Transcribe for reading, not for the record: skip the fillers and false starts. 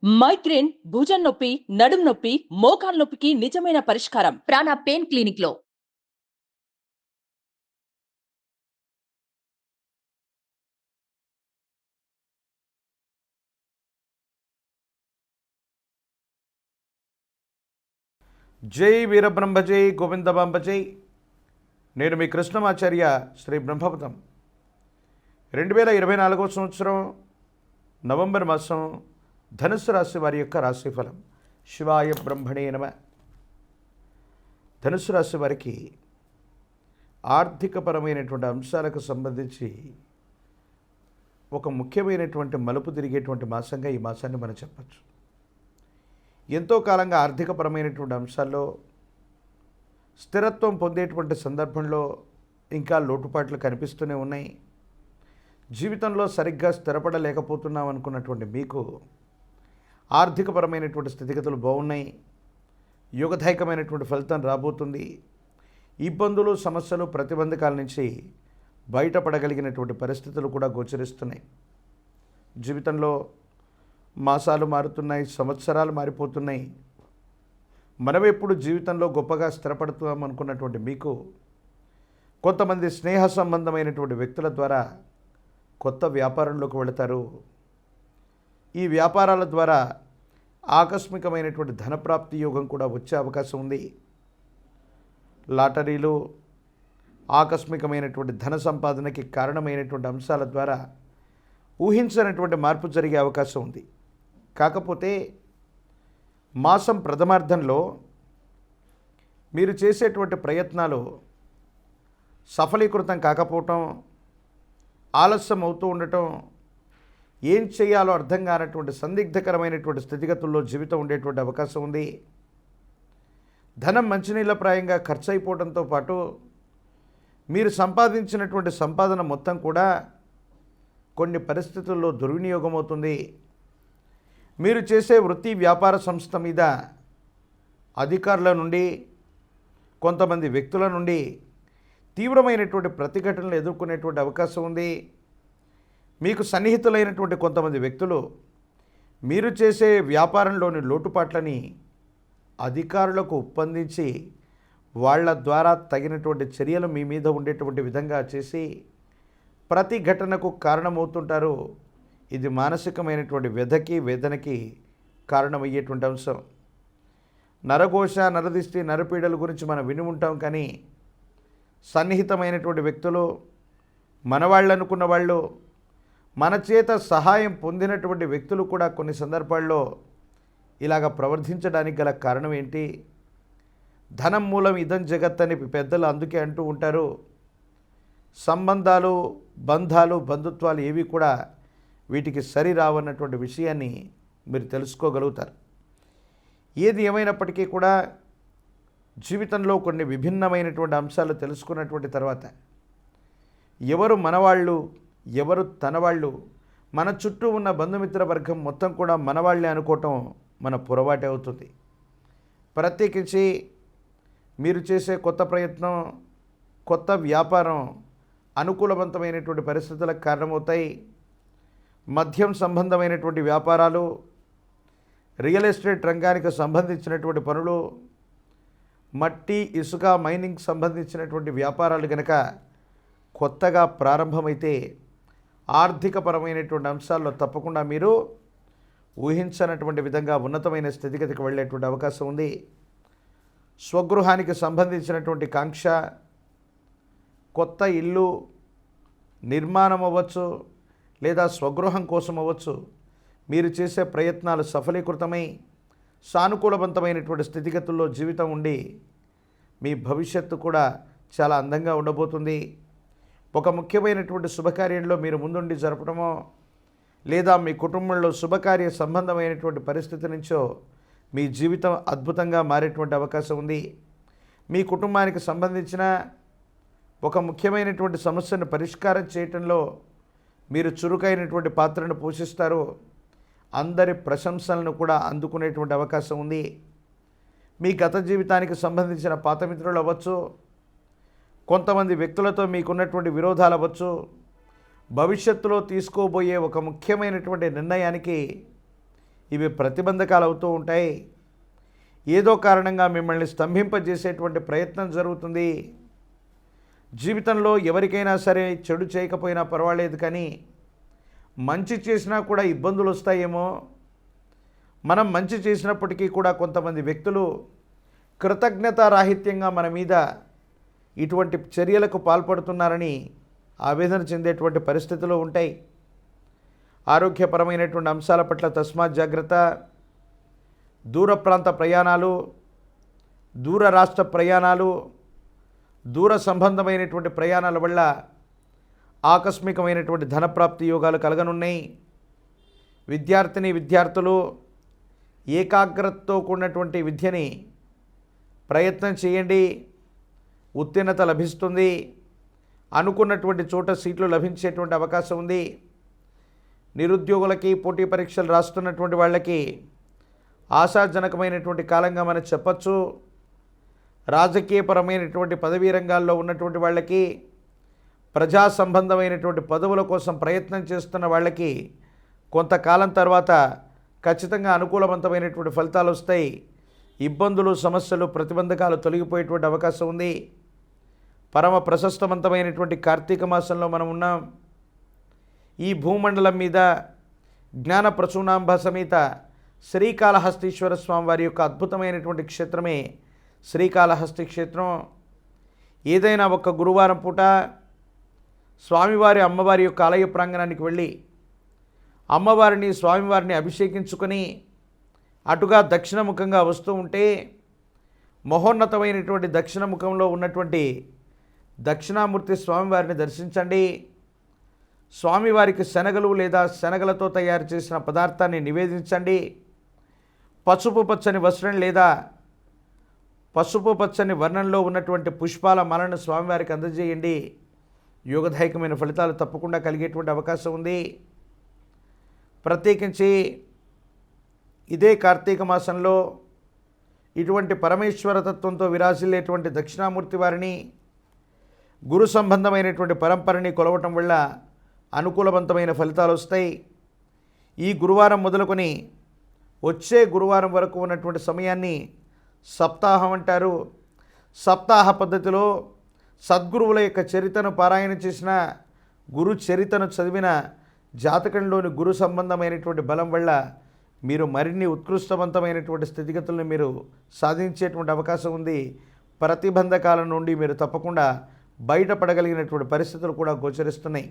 Migraine, భుజం నొప్పి, నడుం నొప్పి, మోకాలు నొప్పికి నిజమైన పరిష్కారం ప్రాణ పెయిన్ క్లినిక్ లో. జై వీరబ్రహ్మ జై గోవిందబాంబ జై. నేను మీ కృష్ణమాచార్య శ్రీ బ్రహ్మపదం. 2024 సంవత్సరం నవంబర్ మాసం ధనుస్సు రాశి వారి యొక్క రాశిఫలం. శివాయ బ్రహ్మణే నమ. ధనుస్సు రాశి వారికి ఆర్థికపరమైనటువంటి అంశాలకు సంబంధించి ఒక ముఖ్యమైనటువంటి మలుపు తిరిగేటువంటి మాసంగా ఈ మాసాన్ని మనం చెప్పచ్చు. ఎంతో కాలంగా ఆర్థికపరమైనటువంటి అంశాల్లో స్థిరత్వం పొందేటువంటి సందర్భంలో ఇంకా లోటుపాట్లు కనిపిస్తూనే ఉన్నాయి. జీవితంలో సరిగ్గా స్థిరపడలేకపోతున్నాం అనుకున్నటువంటి మీకు ఆర్థికపరమైనటువంటి స్థితిగతులు బాగున్నాయి. యోగదాయకమైనటువంటి ఫలితం రాబోతుంది. ఇబ్బందులు, సమస్యలు, ప్రతిబంధకాల నుంచి బయటపడగలిగినటువంటి పరిస్థితులు కూడా గోచరిస్తున్నాయి. జీవితంలో మాసాలు మారుతున్నాయి, సంవత్సరాలు మారిపోతున్నాయి. మనం ఎప్పుడు జీవితంలో గొప్పగా స్థిరపడుతాం అనుకున్నటువంటి మీకు కొంతమంది స్నేహ సంబంధమైనటువంటి వ్యక్తుల ద్వారా కొత్త వ్యాపారంలోకి వెళతారు. ఈ వ్యాపారాల ద్వారా ఆకస్మికమైనటువంటి ధనప్రాప్తి యోగం కూడా వచ్చే అవకాశం ఉంది. లాటరీలు, ఆకస్మికమైనటువంటి ధన సంపాదనకి కారణమైనటువంటి అంశాల ద్వారా ఊహించనటువంటి మార్పు జరిగే అవకాశం ఉంది. కాకపోతే మాసం ప్రథమార్థంలో మీరు చేసేటువంటి ప్రయత్నాలు సఫలీకృతం కాకపోవటం, ఆలస్యం అవుతూ ఉండటం, ఏం చేయాలో అర్థం కానటువంటి సందిగ్ధకరమైనటువంటి స్థితిగతుల్లో జీవితం ఉండేటువంటి అవకాశం ఉంది. ధనం మంచినీళ్ళ ప్రాయంగా ఖర్చు అయిపోవడంతో పాటు మీరు సంపాదించినటువంటి సంపాదన మొత్తం కూడా కొన్ని పరిస్థితుల్లో దుర్వినియోగం అవుతుంది. మీరు చేసే వృత్తి వ్యాపార సంస్థ మీద అధికారుల నుండి, కొంతమంది వ్యక్తుల నుండి తీవ్రమైనటువంటి ప్రతిఘటనలు ఎదుర్కొనేటువంటి అవకాశం ఉంది. మీకు సన్నిహితులైనటువంటి కొంతమంది వ్యక్తులు మీరు చేసే వ్యాపారంలోని లోటుపాట్లని అధికారులకు ఒప్పందించి వాళ్ళ ద్వారా తగినటువంటి చర్యలు మీ మీద ఉండేటువంటి విధంగా చేసి ప్రతిఘటనకు కారణమవుతుంటారు. ఇది మానసికమైనటువంటి వ్యధకి, వేదనకి కారణమయ్యేటువంటి అంశం. నరఘోష, నరదిష్టి, నరపీడల గురించి మనం విని ఉంటాం. కానీ సన్నిహితమైనటువంటి వ్యక్తులు, మనవాళ్ళు అనుకున్న వాళ్ళు, మన చేత సహాయం పొందినటువంటి వ్యక్తులు కూడా కొన్ని సందర్భాల్లో ఇలాగ ప్రవర్తించడానికి గల కారణం ఏంటి? ధనం మూలం ఇదం జగత్ అని పెద్దలు అందుకే అంటూ ఉంటారు. సంబంధాలు, బంధాలు, బంధుత్వాలు ఏవి కూడా వీటికి సరి రావన్నటువంటి విషయాన్ని మీరు తెలుసుకోగలుగుతారు. ఏది ఏమైనప్పటికీ కూడా జీవితంలో కొన్ని విభిన్నమైనటువంటి అంశాలు తెలుసుకున్నటువంటి తర్వాత ఎవరు మనవాళ్ళు, ఎవరు తనవాళ్ళు, మన చుట్టూ ఉన్న బంధుమిత్ర వర్గం మొత్తం కూడా మనవాళ్ళే అనుకోవటం మన పొరపాటు అవుతుంది. ప్రత్యేకించి మీరు చేసే కొత్త ప్రయత్నం, కొత్త వ్యాపారం అనుకూలవంతమైనటువంటి పరిస్థితులకు కారణమవుతాయి. మద్యం సంబంధమైనటువంటి వ్యాపారాలు, రియల్ ఎస్టేట్ రంగానికి సంబంధించినటువంటి పనులు, మట్టి, ఇసుక, మైనింగ్ సంబంధించినటువంటి వ్యాపారాలు కనుక కొత్తగా ప్రారంభమైతే ఆర్థికపరమైనటువంటి అంశాల్లో తప్పకుండా మీరు ఊహించనటువంటి విధంగా ఉన్నతమైన స్థితిగతికి వెళ్ళేటువంటి అవకాశం ఉంది. స్వగృహానికి సంబంధించినటువంటి కాంక్ష, కొత్త ఇల్లు నిర్మాణం అవ్వచ్చు, లేదా స్వగృహం కోసం అవ్వచ్చు, మీరు చేసే ప్రయత్నాలు సఫలీకృతమై సానుకూలవంతమైనటువంటి స్థితిగతుల్లో జీవితం ఉండి మీ భవిష్యత్తు కూడా చాలా అందంగా ఉండబోతుంది. ఒక ముఖ్యమైనటువంటి శుభకార్యంలో మీరు ముందుండి జరపడమో, లేదా మీ కుటుంబంలో శుభకార్య సంబంధమైనటువంటి పరిస్థితి నుంచో మీ జీవితం అద్భుతంగా మారేటువంటి అవకాశం ఉంది. మీ కుటుంబానికి సంబంధించిన ఒక ముఖ్యమైనటువంటి సమస్యను పరిష్కారం చేయటంలో మీరు చురుకైనటువంటి పాత్రను పోషిస్తారు. అందరి ప్రశంసలను కూడా అందుకునేటువంటి అవకాశం ఉంది. మీ గత జీవితానికి సంబంధించిన పాత మిత్రులు అవ్వచ్చు, కొంతమంది వ్యక్తులతో మీకున్నటువంటి విరోధాలు అవ్వచ్చు, భవిష్యత్తులో తీసుకోబోయే ఒక ముఖ్యమైనటువంటి నిర్ణయానికి ఇవి ప్రతిబంధకాలు అవుతూ ఉంటాయి. ఏదో కారణంగా మిమ్మల్ని స్తంభింపజేసేటువంటి ప్రయత్నం జరుగుతుంది. జీవితంలో ఎవరికైనా సరే చెడు చేయకపోయినా పర్వాలేదు, కానీ మంచి చేసినా కూడా ఇబ్బందులు వస్తాయేమో. మనం మంచి చేసినప్పటికీ కూడా కొంతమంది వ్యక్తులు కృతజ్ఞతారాహిత్యంగా మన మీద ఇటువంటి చర్యలకు పాల్పడుతున్నారని ఆవేదన చెందేటువంటి పరిస్థితులు ఉంటాయి. ఆరోగ్యపరమైనటువంటి అంశాల పట్ల తస్మాత్ జాగ్రత్త. దూర ప్రాంత ప్రయాణాలు, దూర రాష్ట్ర ప్రయాణాలు, దూర సంబంధమైనటువంటి ప్రయాణాల వల్ల ఆకస్మికమైనటువంటి ధనప్రాప్తి యోగాలు కలగనున్నాయి. విద్యార్థులు ఏకాగ్రతతో కూడినటువంటి విద్యని ప్రయత్నం చేయండి. ఉత్తీర్ణత లభిస్తుంది. అనుకున్నటువంటి చోట సీట్లు లభించేటువంటి అవకాశం ఉంది. నిరుద్యోగులకి, పోటీ పరీక్షలు రాస్తున్నటువంటి వాళ్ళకి ఆశాజనకమైనటువంటి కాలంగా మనం చెప్పచ్చు. రాజకీయపరమైనటువంటి పదవీ రంగాల్లో ఉన్నటువంటి వాళ్ళకి, ప్రజా సంబంధమైనటువంటి పదవుల కోసం ప్రయత్నం చేస్తున్న వాళ్ళకి కొంతకాలం తర్వాత ఖచ్చితంగా అనుకూలవంతమైనటువంటి ఫలితాలు వస్తాయి. ఇబ్బందులు, సమస్యలు, ప్రతిబంధకాలు తొలగిపోయేటువంటి అవకాశం ఉంది. పరమ ప్రశస్తవంతమైనటువంటి కార్తీక మాసంలో మనం ఉన్నాం. ఈ భూమండలం మీద జ్ఞాన ప్రసూనాంబ సమేత శ్రీకాళహస్తీశ్వర స్వామి వారి యొక్క అద్భుతమైనటువంటి క్షేత్రమే శ్రీకాళహస్తి క్షేత్రం. ఏదైనా ఒక గురువారం పూట స్వామివారి, అమ్మవారి యొక్క ఆలయ ప్రాంగణానికి వెళ్ళి అమ్మవారిని, స్వామివారిని అభిషేకించుకొని అటుగా దక్షిణముఖంగా వస్తూ ఉంటే మహోన్నతమైనటువంటి దక్షిణముఖంలో ఉన్నటువంటి దక్షిణామూర్తి స్వామివారిని దర్శించండి. స్వామివారికి శనగలు లేదా శనగలతో తయారు చేసిన పదార్థాన్ని నివేదించండి. పసుపు పచ్చని వస్త్రం లేదా పసుపు పచ్చని వర్ణంలో ఉన్నటువంటి పుష్పాల మాలను స్వామివారికి అందజేయండి. యోగదాయకమైన ఫలితాలు తప్పకుండా కలిగేటువంటి అవకాశం ఉంది. ప్రత్యేకించి ఇదే కార్తీక మాసంలో ఇటువంటి పరమేశ్వర తత్వంతో విరాజిల్లేటువంటి దక్షిణామూర్తి వారిని, గురు సంబంధమైనటువంటి పరంపరని కొలవటం వల్ల అనుకూలవంతమైన ఫలితాలు వస్తాయి. ఈ గురువారం మొదలుకొని వచ్చే గురువారం వరకు ఉన్నటువంటి సమయాన్ని సప్తాహం అంటారు. సప్తాహ పద్ధతిలో సద్గురువుల యొక్క చరిత్రను పారాయణ చేసిన, గురు చరిత్రను చదివిన జాతకంలోని గురు సంబంధమైనటువంటి బలం వల్ల మీరు మరిన్ని ఉత్కృష్టవంతమైనటువంటి స్థితిగతులను మీరు సాధించేటువంటి అవకాశం ఉంది. ప్రతిబంధకాల నుండి మీరు తప్పకుండా బయటపడగలిగినటువంటి పరిస్థితులు కూడా గోచరిస్తున్నాయి.